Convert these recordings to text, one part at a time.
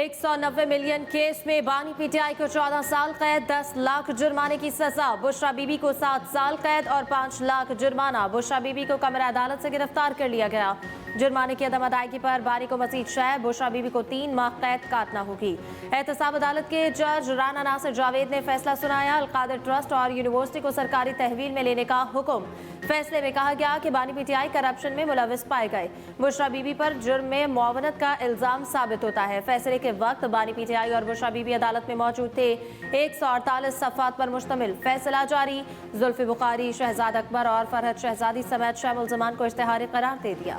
190 million case में बानी PTI को 14 साल कैद, 10 लाख जुर्माने की सजा। बुशरा बीबी को 7 साल कैद और 5 लाख जुर्माना। बुशरा बीबी को कमरा अदालत से गिरफ्तार कर लिया गया। जुर्माने की अदम अदायगी पर बानी को मजीद शह। बुशरा बीबी को 3 माह कैद काटना होगी। एहतसाब अदालत के जज राना नासिर जावेद ने फैसला सुनाया। अलकादिर ट्रस्ट और यूनिवर्सिटी को सरकारी तहवील में लेने का हुक्म। फैसले में कहा गया कि बानी पीटीआई करप्शन में मुलविस पाए गए। बुशरा बीबी पर जुर्म में मुआवनत का इल्जाम साबित होता है। फैसले के वक्त बानी पीटीआई और बुशरा बीबी अदालत में मौजूद थे। 148 सफ़ात पर मुश्तमिल फैसला जारी। जुल्फी बुखारी, शहजाद अकबर और फरहद शहजादी समेत 6 मुल्ज़मान को इश्तिहारी करार दे दिया।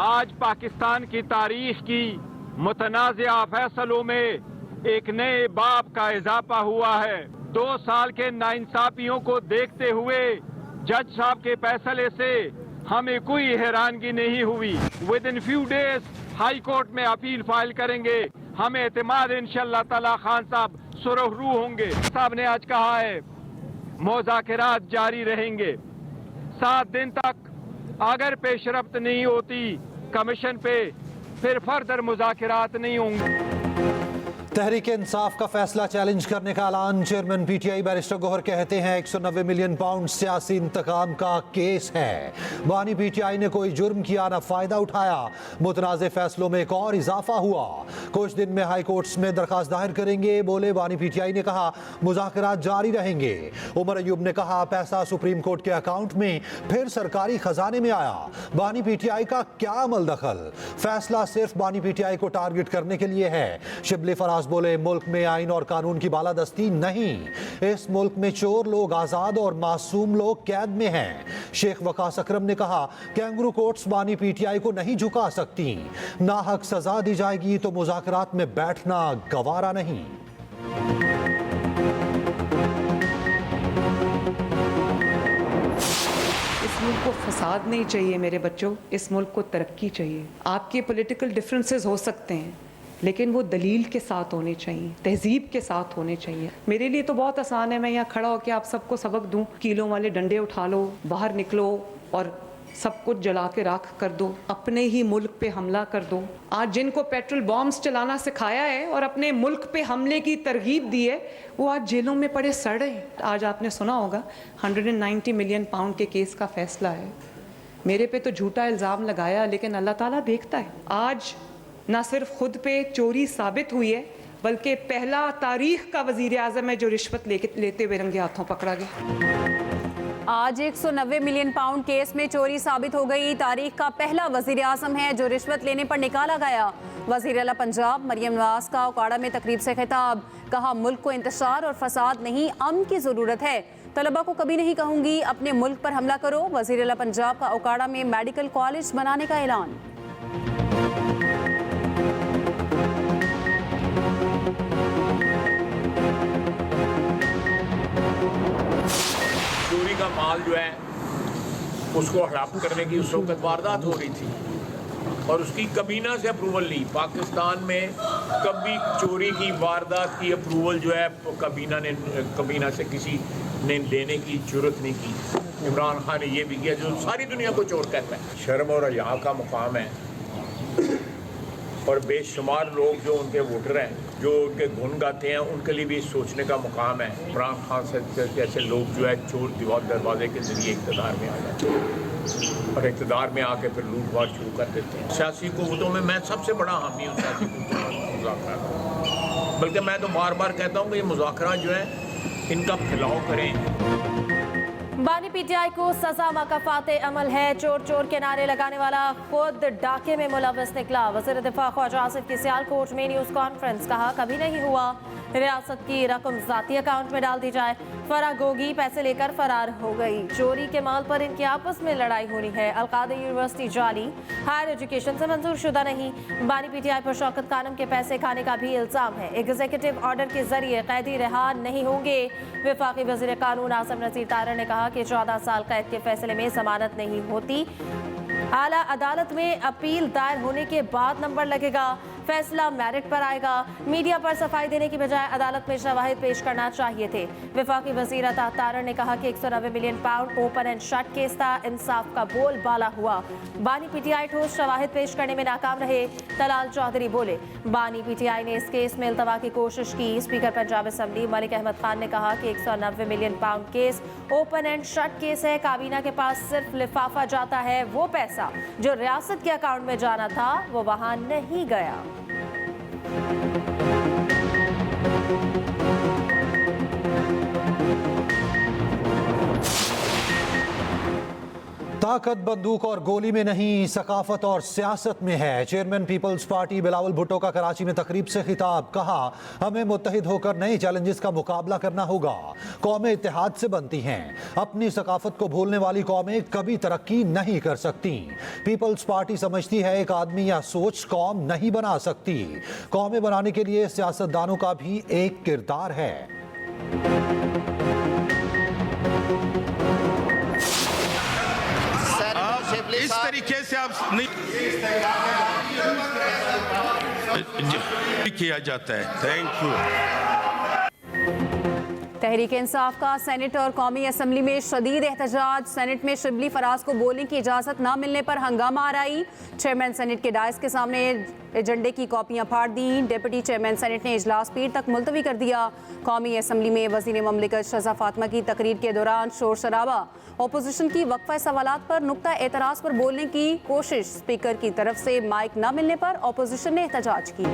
आज पाकिस्तान की तारीख की मुतनाज़िया फैसलों में एक नए बाब का इजाफा हुआ है। 2 साल के नाइंसाफियों को देखते हुए जज साहब के फैसले से हमें कोई हैरानगी नहीं हुई। With in few days high court में अपील फाइल करेंगे। हमें एतमाद इंशाअल्लाह ताला खान साहब सुरखरू होंगे। साहब ने आज कहा है मुज़ाकरात जारी रहेंगे 7 दिन तक। अगर पेशरफ्त नहीं होती कमीशन पे फिर फर्दर मुज़ाकरात नहीं होंगे। तहरीक इंसाफ का फैसला चैलेंज करने का ऐलान। चेयरमैन पीटीआई बैरिस्टर गौहर कहते हैं 190 मिलियन पाउंड सियासी इंतकाम का केस है। बानी पीटीआई ने कोई जुर्म किया ना फायदा उठाया। मुतनाज़े फैसलों में एक और इजाफा हुआ। कुछ दिन में हाई कोर्ट्स में दरखास्त दायर करेंगे। बोले बानी पीटीआई ने कहा मुज़ाकरात जारी रहेंगे। उमर अयूब ने कहा पैसा सुप्रीम कोर्ट के अकाउंट में फिर सरकारी खजाने में आया। बानी पीटीआई का क्या अमल दखल? फैसला सिर्फ बानी पीटीआई को टारगेट करने के लिए है। शिबली फराज बोले मुल्क में आइन और कानून की बालादस्ती नहीं। इस मुल्क में चोर लोग आजाद और मासूम लोग कैद में हैं। शेख वकास अकरम ने कहा कैंगरू कोर्ट्स बानी पीटीआई को नहीं झुका सकती। नाहक सजा दी जाएगी तो मुज़ाकरात में बैठना गवारा नहीं। इस मुल्क को फसाद नहीं चाहिए मेरे बच्चों, इस मुल्क को तरक्की चाहिए। आपके पॉलिटिकल डिफरेंसेस हो सकते हैं लेकिन वो दलील के साथ होने चाहिए, तहजीब के साथ होने चाहिए। मेरे लिए तो बहुत आसान है, मैं यहाँ खड़ा होकर आप सबको सबक दूँ। कीलों वाले डंडे उठा लो, बाहर निकलो और सब कुछ जला के राख कर दो, अपने ही मुल्क पे हमला कर दो। आज जिनको पेट्रोल बॉम्ब्स चलाना सिखाया है और अपने मुल्क पे हमले की तरगीब दी है वो आज जेलों में पड़े सड़ रहे हैं। आज आपने सुना होगा 190 मिलियन पाउंड के केस का फैसला है। मेरे पे तो झूठा इल्ज़ाम लगाया लेकिन अल्लाह ताला देखता है। आज ना सिर्फ खुद पे चोरी साबित हुई है बल्कि पहला तारीख का वज़ीर आज़म है जो रिश्वत लेते हुए रंगे हाथों पकड़ा गया। आज 190 मिलियन पाउंड केस में चोरी साबित हो गई। तारीख का पहला वज़ीर आज़म है जो रिश्वत लेने पर निकाला गया। वज़ीर आला पंजाब मरियम नवाज का उकाड़ा में तकरीब से खिताब। कहा मुल्क को इंतशार और फसाद नहीं अमन की ज़रूरत है। तलबा को कभी नहीं कहूँगी अपने मुल्क पर हमला करो। वज़ीर आला पंजाब का उकाड़ा में मेडिकल कॉलेज बनाने का ऐलान। चोरी का माल जो है उसको हड़प करने की उस वक्त वारदात हो रही थी और उसकी कबीना से अप्रूवल ली। पाकिस्तान में कभी चोरी की वारदात की अप्रूवल जो है कबीना से किसी ने लेने की जरूरत नहीं की। इमरान खान ने ये भी किया जो सारी दुनिया को चोर कहता है। शर्म और हया का मुकाम है और बेशुमार लोग जो उनके वोटर हैं जो उनके गुण गाते हैं उनके लिए भी सोचने का मुकाम है। इमरान खान से जैसे लोग जो है चोर दीवार दरवाजे के जरिए इक़्तिदार में आ जाते हैं और इक़्तिदार में आके फिर लूटपाट शुरू कर देते हैं। सियासी कुव्वतों में मैं सबसे बड़ा हामी हूँ सियासी मुज़ाकरात। बल्कि मैं तो बार बार कहता हूँ कि ये मुज़ाकरात जो है इनका फैलाव करें। बानी पीटीआई को सजा मकफ़ात अमल है। चोर चोर के नारे लगाने वाला खुद डाके में मुलविस निकला। वज़ीर दिफा ख्वाजा आसिफ की सियालकोट में न्यूज़ कॉन्फ्रेंस। कहा कभी नहीं हुआ रियासत की रकम ज़ाती अकाउंट में डाल दी जाए। फराह गोगी पैसे लेकर फरार हो गई। चोरी के माल पर इनकी आपस में लड़ाई होनी है। अलकादिर यूनिवर्सिटी जाली, हायर एजुकेशन से मंजूर शुदा नहीं। बानी पीटीआई पर शौकत खानम के पैसे खाने का भी इल्ज़ाम है। एग्जीक्यूटिव ऑर्डर के जरिए कैदी रिहा नहीं होंगे। वफाकी वज़ीर कानून आसिम नज़ीर तारर ने कहा कि 14 साल कैद के फैसले में जमानत नहीं होती। आला अदालत में अपील दायर होने के बाद नंबर लगेगा। फैसला मेरिट पर आएगा। मीडिया पर सफाई देने की बजाय अदालत में शवाहिद पेश करना चाहिए थे। वफाकी वज़ीर अता तारड़ ने कहा कि 190 million pound open and shut case था, इंसाफ का बोलबाला हुआ। बानी पीटीआई ठोस शवाहिद पेश करने में नाकाम रहे। तलाल चौधरी बोले, बानी पीटीआई ने इस केस में इल्तवा की कोशिश की। स्पीकर पंजाब असम्बली मलिक अहमद खान ने कहा कि 190 million pound case open and shut case है। काबीना के पास सिर्फ लिफाफा जाता है, वो पैसा जो रियासत के अकाउंट में जाना था वो वहां नहीं गया। ताकत बंदूक और गोली में नहीं, सकाफत और सियासत में है। Chairman peoples party Bilawal Bhutto का कराची में तकरीब से खिताब। कहा, हमें मुत्तहिद होकर नए चैलेंजेस का मुकाबला करना होगा। कौमें इत्तेहाद से बनती हैं। अपनी सकाफत को भूलने वाली कौमें कभी तरक्की नहीं कर सकती। पीपल्स पार्टी समझती है एक आदमी या सोच कौम नहीं बना सकती। कौमें बनाने के लिए सियासतदानों का भी एक किरदार है। इस तरीके से आप नहीं किया जाता है। Thank you. तहरीक इंसाफ का सेनेट और कौमी असम्बली में शदीद एहतजाज। सेनेट में शिबली फराज को बोलने की इजाज़त न मिलने पर हंगामा आराई। चेयरमैन सेनेट के डायस के सामने एजेंडे की कॉपियां फाड़ दी। डिप्टी चेयरमैन सेनेट ने इजलास पीर तक मुलतवी कर दिया। कौमी असम्बली में वज़ीर ममलिकत शज़ा फातिमा की तकरीर के दौरान शोर शराबा। अपोजिशन की वक्फा सवालात पर नुक्ता एतराज़ पर बोलने की कोशिश। स्पीकर की तरफ से माइक न मिलने पर अपोजिशन ने एहतजाज की।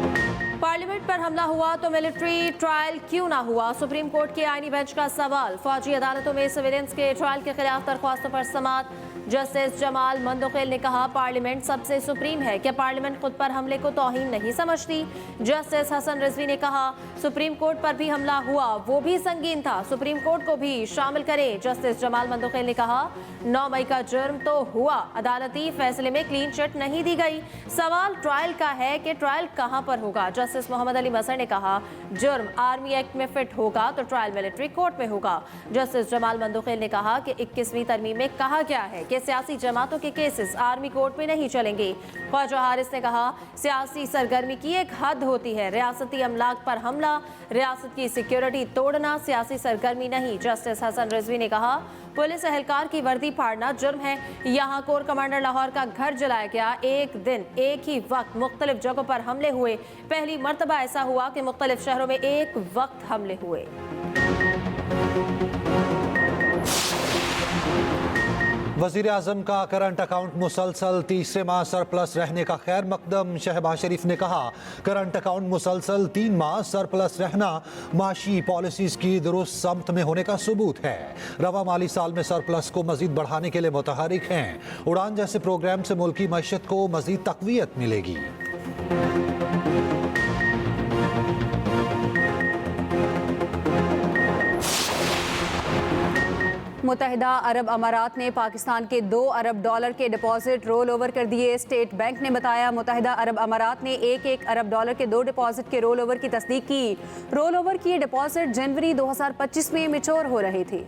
पार्लियामेंट पर हमला हुआ तो मिलिट्री ट्रायल क्यों ना हुआ? सुप्रीम कोर्ट के आईनी बेंच का सवाल। फौजी अदालतों में सिविलियंस के ट्रायल के खिलाफ दरख्वास्तों पर समाअत। जस्टिस जमाल मंदोखेल ने कहा, पार्लियामेंट सबसे सुप्रीम है, क्या पार्लियामेंट खुद पर हमले को तौहीन नहीं समझती? जस्टिस हसन रिजवी ने कहा, सुप्रीम कोर्ट पर भी हमला हुआ, वो भी संगीन था, सुप्रीम कोर्ट को भी शामिल करें। जस्टिस जमाल मंदोखेल ने कहा, 9 मई का जुर्म तो हुआ, अदालती फैसले में क्लीन चिट नहीं दी गई। सवाल ट्रायल का है कि ट्रायल कहां पर होगा? जस्टिस मोहम्मद अली मसर ने कहा, जुर्म आर्मी एक्ट में फिट होगा तो ट्रायल मिलिट्री कोर्ट में होगा। जस्टिस जमाल मंदोखेल ने कहा कि 21वीं तरमीम में कहा गया है कि सियासी जमातों के केसेस आर्मी कोर्ट में नहीं चलेंगे। ख्वाजा हारिस ने कहा, सियासी सरगर्मी की एक हद होती है, रियासती अमलाक पर हमला, रियासत की सिक्योरिटी तोड़ना सियासी सरगर्मी नहीं। जस्टिस हसन रिजवी ने कहा, पुलिस एहलकार की वर्दी फाड़ना जुर्म है। यहाँ कोर कमांडर लाहौर का घर जलाया गया। एक दिन एक ही वक्त मुख्तलिफ जगहों पर हमले हुए। पहली मर्तबा ऐसा हुआ कि मुख्तलिफ शहरों में एक वक्त हमले हुए। वज़ीर आज़म का करंट अकाउंट मुसलसल तीसरे माह सरप्लस रहने का खैर मकदम। शहबाज शरीफ ने कहा, करंट अकाउंट मुसलसल 3 माह सरप्लस रहना माशी पॉलिसीज़ की दुरुस्त समत में होने का सबूत है। रवा माली साल में सरप्लस को मज़ीद बढ़ाने के लिए मुतहरिक हैं। उड़ान जैसे प्रोग्राम से मुल्की मईशत को मज़ीद तक़वियत मिलेगी। मुत्तहिदा अरब अमारात ने पाकिस्तान के $2 अरब के डिपॉजिट रोल ओवर कर दिए। स्टेट बैंक ने बताया, मुत्तहिदा अरब अमारात ने $1 अरब के 2 डिपॉजिट के रोल ओवर की तस्दीक की। रोल ओवर किए डिपॉजिट जनवरी 2025 में मैच्योर हो रहे थे।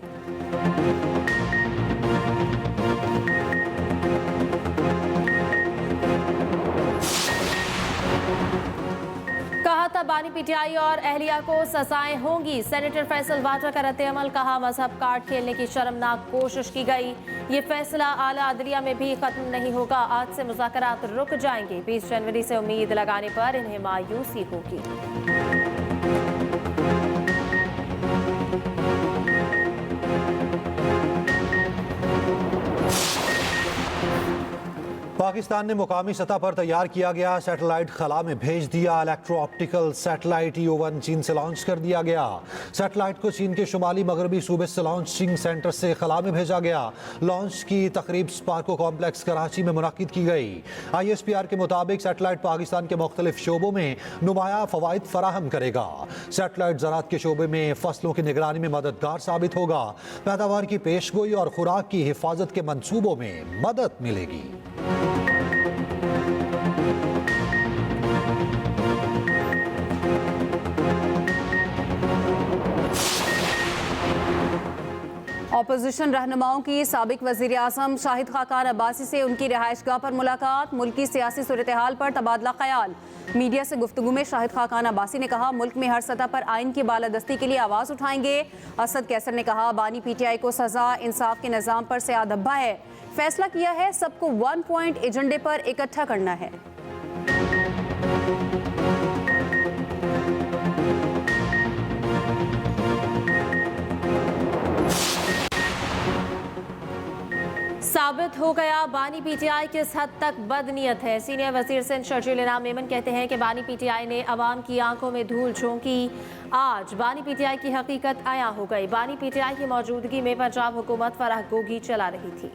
कहा था, बानी पीटीआई और अहलिया को सजाएं होंगी। सेनेटर फैसल वाटा का रद्द-ए-अमल। कहा, मजहब कार्ड खेलने की शर्मनाक कोशिश की गई। ये फैसला आला अदलिया में भी खत्म नहीं होगा। आज से मुज़ाकरात रुक जाएंगे। 20 जनवरी से उम्मीद लगाने पर इन्हें मायूसी होगी। पाकिस्तान ने मुकामी सतह पर तैयार किया गया सैटेलाइट खला में भेज दिया। इलेक्ट्रो ऑप्टिकल सैटेलाइट EO-1 चीन से लॉन्च कर दिया गया। सैटेलाइट को चीन के शुमाली मगरबी सूबे से लॉन्चिंग सेंटर से खला में भेजा गया। लॉन्च की तकरीब स्पार्को कॉम्प्लेक्स कराची में मुनक्किद की गई। ISPR के मुताबिक सैटेलाइट पाकिस्तान के मुख्तलिफ शोबों में नुमाया फवाइद फराहम करेगा। सैटेलाइट ज़राअत के शोबे में फसलों की निगरानी में मददगार साबित होगा। पैदावार की पेशगोई और खुराक की हिफाजत के मंसूबों में मदद मिलेगी। अपोजिशन रहनुमाओं की साबिक वज़ीर आज़म शाहिद खाकान अब्बासी से उनकी रिहाइशगाह पर मुलाकात, मुल्क की सियासी सूरत हाल पर तबादला ख्याल। मीडिया से गुफ्तगू में शाहिद खाकान अब्बासी ने कहा, मुल्क में हर सतह पर आइन की बालादस्ती के लिए आवाज़ उठाएंगे। असद कैसर ने कहा, बानी PTI को सजा इंसाफ के निज़ाम पर से आदब्बा है, फैसला किया है सबको 1 पॉइंट एजेंडे पर इकट्ठा करना है। साबित हो गया बानी PTI किस हद तक बदनीयत है। सीनियर वजीर सिंध शर्जील इनाम मेमन कहते हैं कि बानी PTI ने अवाम की आंखों में धूल झोंकी। आज बानी PTI की हकीकत आया हो गई। बानी PTI की मौजूदगी में पंजाब हुकूमत फराह गोगी चला रही थी।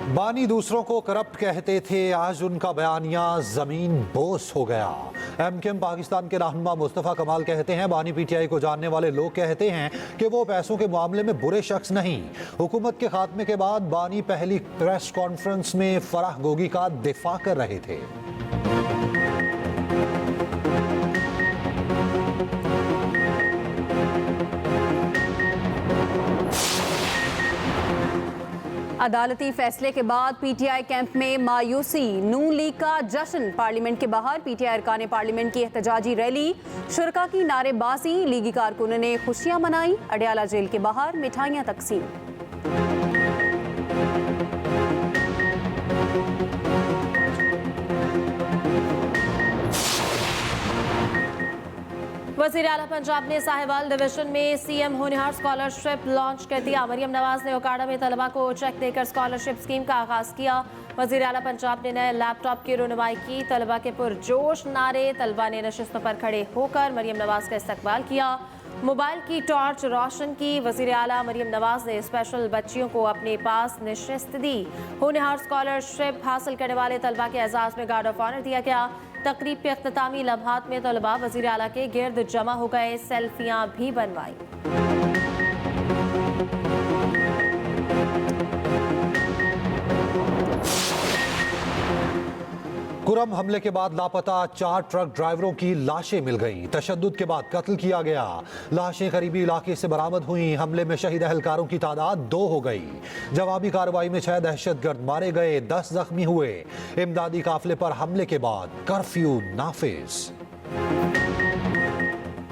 बानी दूसरों को करप्ट कहते थे, आज उनका बयानिया जमीन बोस हो गया। MKM पाकिस्तान के रहनुमा मुस्तफ़ा कमाल कहते हैं, बानी PTI को जानने वाले लोग कहते हैं कि वो पैसों के मामले में बुरे शख्स नहीं। हुकूमत के खात्मे के बाद बानी पहली प्रेस कॉन्फ्रेंस में फराह गोगी का दिफा कर रहे थे। अदालती फैसले के बाद PTI कैंप में मायूसी, नून लीग का जश्न। पार्लियामेंट के बाहर PTI अरकान पार्लियामेंट की एहतजाजी रैली, शुरका की नारेबाजी, लीगी कारकुनों ने खुशियां मनाई। अडयाला जेल के बाहर मिठाइयां तकसीम। वज़ीर आला पंजाब ने साहिवाल डिवीजन में CM होनहार स्कॉलरशिप लॉन्च कर दिया। मरियम नवाज ने ओकाड़ा में तलबा को चेक देकर स्कॉलरशिप स्कीम का आगाज किया। वज़ीर आला पंजाब ने नए लैपटॉप की रुनमाई की। तलबा के पुरजोश नारे, तलबा ने नशिस्तों पर खड़े होकर मरियम नवाज का इस्तकबाल किया। मोबाइल की टॉर्च रोशन की। वज़ीर आला मरियम नवाज ने स्पेशल बच्चियों को अपने पास नशिस्त दी। होनहार स्कॉलरशिप हासिल करने वाले तलबा के एजाज में गार्ड ऑफ ऑनर दिया गया। तकरीब के अख्तामी लम्हात में तलबा वज़ीर आला के गिर्द जमा हो गए, सेल्फियां भी बनवाई। कुरम हमले के बाद लापता 4 ट्रक ड्राइवरों की लाशें मिल गईं। तशद्दुद के बाद कत्ल किया गया। लाशें करीबी इलाके से बरामद हुई। हमले में शहीद एहलकारों की तादाद 2 हो गई। जवाबी कार्रवाई में 6 दहशतगर्द मारे गए, 10 जख्मी हुए। इमदादी काफिले पर हमले के बाद कर्फ्यू नाफिज।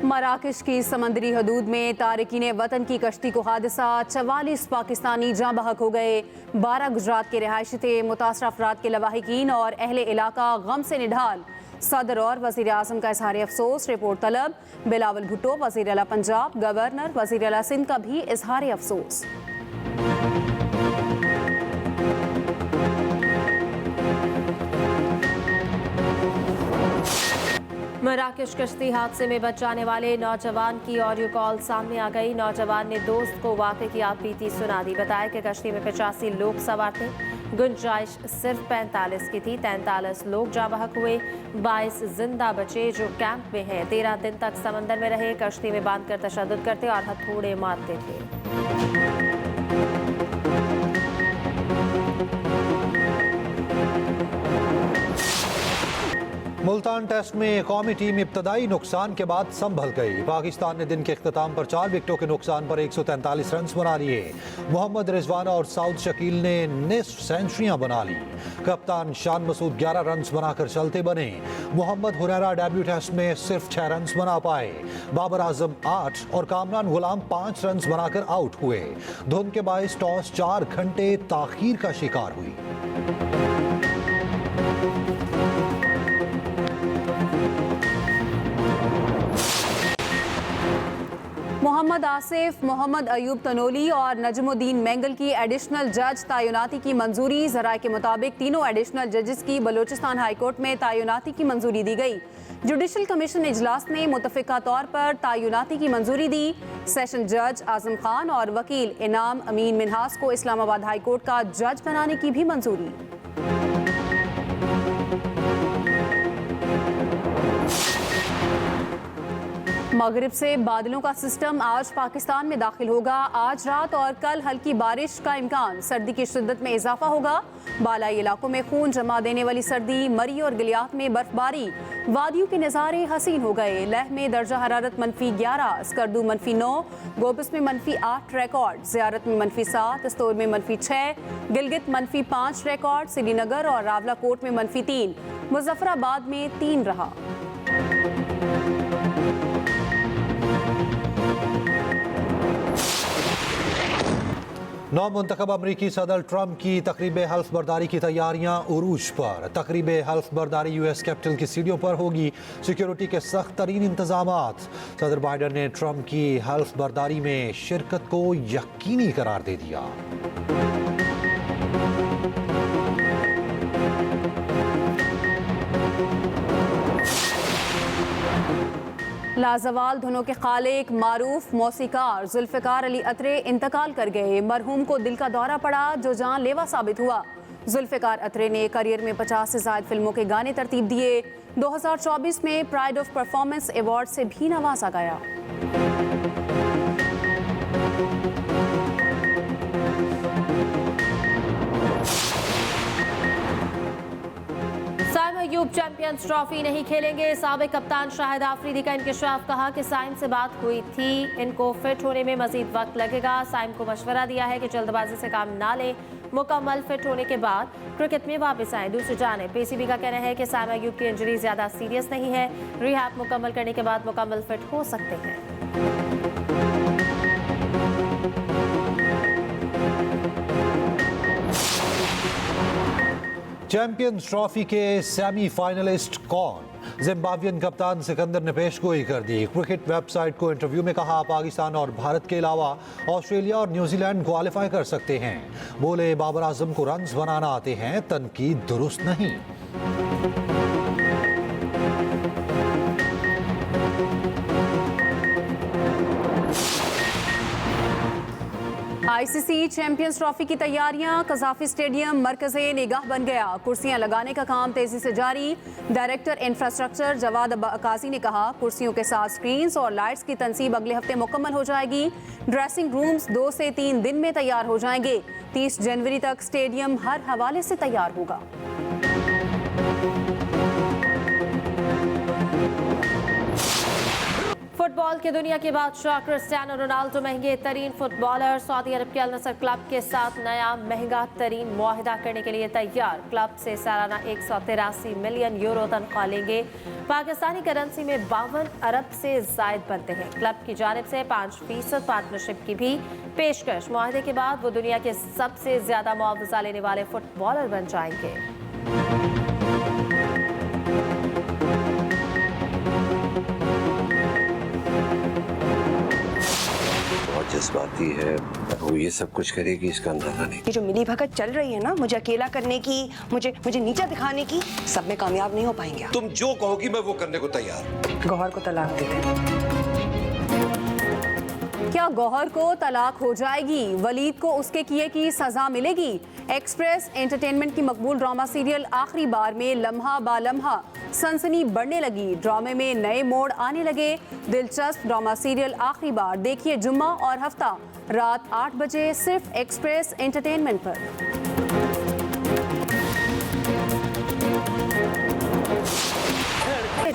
मराकश की समंदरी हदूद में तारकीन वतन की कश्ती को हादसा, 44 पाकिस्तानी जाँ बहक हो गए। 12 गुजरात के रिहायशी थे। मुतासर अफराद के लवाहिकीन और अहले इलाका गम से निढाल। सदर और वज़ीर आज़म का इजहार अफसोस, रिपोर्ट तलब। बिलावल भुट्टो वज़ीर आला पंजाब, गवर्नर वज़ीर आला सिंध का भी इजहार अफसोस। मराकश कश्ती हादसे में बच जाने वाले नौजवान की ऑडियो कॉल सामने आ गई। नौजवान ने दोस्त को वाक़े की आप बीती सुना दी। बताया कि कश्ती में 85 लोग सवार थे, गुंजाइश सिर्फ 45 की थी। 43 लोग जाँ बहक हुए, 22 जिंदा बचे जो कैंप में हैं। 13 दिन तक समंदर में रहे, कश्ती में बांधकर तशद्दुद करते और हथौड़े मारते थे। मुल्तान टेस्ट में कौमी टीम इब्तदाई नुकसान के बाद संभल गई। पाकिस्तान ने दिन के इख्तिताम पर 4 विकेटों के नुकसान पर 143 रन बना लिए। मोहम्मद रिजवान और साउद शकील ने निस्फ सेंचुरियां बना ली। कप्तान शान मसूद 11 रन बनाकर चलते बने। मोहम्मद हुरैरा डेब्यू टेस्ट में सिर्फ 6 रन बना पाए। बाबर आजम 8 और कामरान गुलाम 5 रन बनाकर आउट हुए। धुंध के बायस टॉस 4 घंटे ताखीर का शिकार हुई। मोहम्मद आसिफ, मोहम्मद अयूब तनोली और नजमुद्दीन मेंगल की एडिशनल जज तैनाती की मंजूरी। ज़राए के मुताबिक तीनों एडिशनल जजेस की बलूचिस्तान हाई कोर्ट में तैनाती की मंजूरी दी गई। जुडिशल कमीशन इजलास ने मुतफ़िका तौर पर तैनाती की मंजूरी दी। सेशन जज आजम खान और वकील इनाम अमीन मिन्हास को इस्लामाबाद हाई कोर्ट का जज बनाने की भी मंजूरी। मगरिब से बादलों का सिस्टम आज पाकिस्तान में दाखिल होगा। आज रात और कल हल्की बारिश का इम्कान। सर्दी की शिद्दत में इजाफा होगा। बालाई इलाकों में खून जमा देने वाली सर्दी, मरी और गिलियात में बर्फबारी। वादियों के नज़ारे हसीन हो गए। लेह में दर्जा हरारत -11, स्कर्दू -9, गोबस में -8 रिकॉर्ड, ज़ियारत में -7, इस्तोर में -6, गिलगित -5 रिकॉर्ड, श्रीनगर और रावलाकोट में -3, मुजफ्फराबाद में 3 रहा। नौमुंतखब अमरीकी सदर ट्रंप की तकरीब हल्फ बर्दारी की तैयारियां उरूज पर। तकरीब हल्फ बर्दारी यूएस कैपिटल की सीढ़ियों पर होगी। सिक्योरिटी के सख्त तरीन इंतजामात। सदर बाइडन ने ट्रंप की हल्फ बर्दारी में शिरकत को यकीनी करार दे दिया। लाजवाल धुनों के खालिक मारूफ मौसीकार जुल्फ़िकार अली अतरे इंतकाल कर गए। मरहूम को दिल का दौरा पड़ा जो जानलेवा साबित हुआ। जुल्फ़िकार अतरे ने करियर में 50 से ज़ायद फिल्मों के गाने तरतीब दिए। 2024 में प्राइड ऑफ परफॉर्मेंस अवार्ड से भी नवाजा गया। साइम अयूब चैंपियंस ट्रॉफी नहीं खेलेंगे। साबिक कप्तान शाहिद आफरीदी का इंकशाफ। कहा कि साइम से बात हुई थी, इनको फिट होने में मजीद वक्त लगेगा। साइम को मशवरा दिया है कि जल्दबाजी से काम ना ले, मुकम्मल फिट होने के बाद क्रिकेट में वापस आए। दूसरी जानिब पीसीबी का कहना है कि साइम अयूब की इंजरी ज्यादा सीरियस नहीं है। रिहैब मुकम्मल करने के बाद मुकम्मल फिट हो सकते हैं। चैंपियंस ट्रॉफी के सेमीफाइनलिस्ट कौन? जिम्बाब्वियन कप्तान सिकंदर ने पेशगोई कर दी। क्रिकेट वेबसाइट को इंटरव्यू में कहा पाकिस्तान और भारत के अलावा ऑस्ट्रेलिया और न्यूजीलैंड क्वालिफाई कर सकते हैं। बोले बाबर आजम को रन्स बनाना आते हैं, तनकीद दुरुस्त नहीं। आईसीसी चैंपियंस ट्रॉफी की तैयारियां। कजाफी स्टेडियम मरकज़े निगाह बन गया। कुर्सियां लगाने का काम तेजी से जारी। डायरेक्टर इंफ्रास्ट्रक्चर जवाद अब्बासी ने कहा कुर्सियों के साथ स्क्रीन्स और लाइट्स की तनसीब अगले हफ्ते मुकम्मल हो जाएगी। ड्रेसिंग रूम्स 2 से 3 दिन में तैयार हो जाएंगे। 30 जनवरी तक स्टेडियम हर हवाले से तैयार होगा। फुटबॉल की दुनिया के बादशाह क्रिस्टियानो रोनाल्डो महंगे तरीन फुटबॉलर। सऊदी अरब के अल नसर क्लब के साथ नया महंगा तरीन मुआहिदा करने के लिए तैयार। क्लब से सालाना 183 मिलियन यूरो तनख्वाह लेंगे। पाकिस्तानी करेंसी में 52 अरब से जायद बनते हैं। क्लब की जानिब से 5% पार्टनरशिप की भी पेशकश। मुआहिदे के बाद वो दुनिया के सबसे ज्यादा मुआवजा लेने वाले फुटबॉलर बन जाएंगे। जज्बाती है, वो ये सब कुछ करेगी इसका अंदाजा नहीं। ये जो मिली भगत चल रही है ना, मुझे अकेला करने की, मुझे नीचा दिखाने की, सब में कामयाब नहीं हो पाएंगे। तुम जो कहोगी मैं वो करने को तैयार। गौहर को तलाक दे दे। क्या गौहर को तलाक हो जाएगी? वलीद को उसके किए की सजा मिलेगी? एक्सप्रेस एंटरटेनमेंट की मकबूल ड्रामा सीरियल आखिरी बार में लम्हा बा लम्हा सनसनी बढ़ने लगी। ड्रामे में नए मोड़ आने लगे। दिलचस्प ड्रामा सीरियल आखिरी बार देखिए जुम्मा और हफ्ता रात 8 बजे सिर्फ एक्सप्रेस एंटरटेनमेंट पर।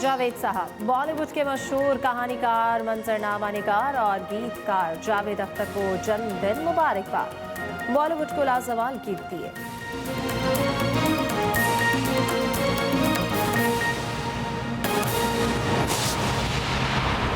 जावेद साहब बॉलीवुड के मशहूर कहानीकार, मंजरनामा निगार और गीतकार जावेद अख्तर को जन्मदिन मुबारकबाद। बॉलीवुड को लाजवाल गीत दिए।